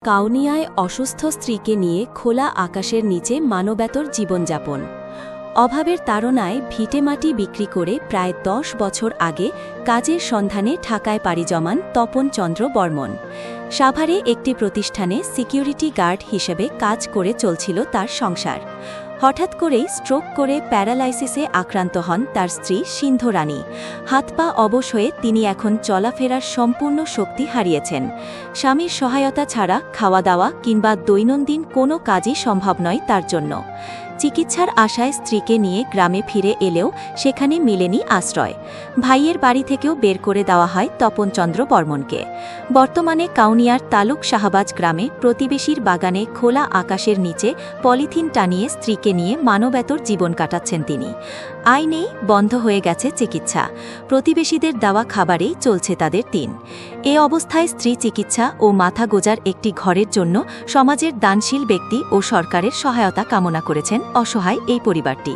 কাউনিয়ায় অসুস্থ স্ত্রীকে নিয়ে খোলা আকাশের নিচে মানবেতর জীবনযাপন। অভাবের তাড়নায় ভিটেমাটি বিক্রি করে প্রায় ১০ বছর আগে কাজের সন্ধানে ঢাকায় পাড়ি জমান তপন চন্দ্র বর্মন। সাভারে একটি প্রতিষ্ঠানে সিকিউরিটি গার্ড হিসেবে কাজ করে চলছিল তার সংসার। হঠাৎ করেই স্ট্রোক করে প্যারালাইসিসে আক্রান্ত হন তার স্ত্রী সিন্ধু রানী। হাত পা অবশ হয়ে তিনি এখন চলাফেরার সম্পূর্ণ শক্তি হারিয়েছেন। স্বামীর সহায়তা ছাড়া খাওয়া দাওয়া কিংবা দৈনন্দিন কোনো কাজই সম্ভব নয় তার জন্য। চিকিৎসার আশায় স্ত্রীকে নিয়ে গ্রামে ফিরে এলেও সেখানে মিলেনি আশ্রয়। ভাইয়ের বাড়ি থেকেও বের করে দেওয়া হয় তপন চন্দ্র বর্মনকে। বর্তমানে কাউনিয়ার তালুক শাহবাজ গ্রামে প্রতিবেশীর বাগানে খোলা আকাশের নিচে পলিথিন টানিয়ে স্ত্রীকে নিয়ে মানবেতর জীবন কাটাচ্ছেন তিনি। আয় নেই, বন্ধ হয়ে গেছে চিকিৎসা। প্রতিবেশীদের দেওয়া খাবারেই চলছে তাদের দিন। এ অবস্থায় স্ত্রী চিকিৎসা ও মাথা গোজার একটি ঘরের জন্য সমাজের দানশীল ব্যক্তি ও সরকারের সহায়তা কামনা করেছেন অসহায় এই পরিবারটি।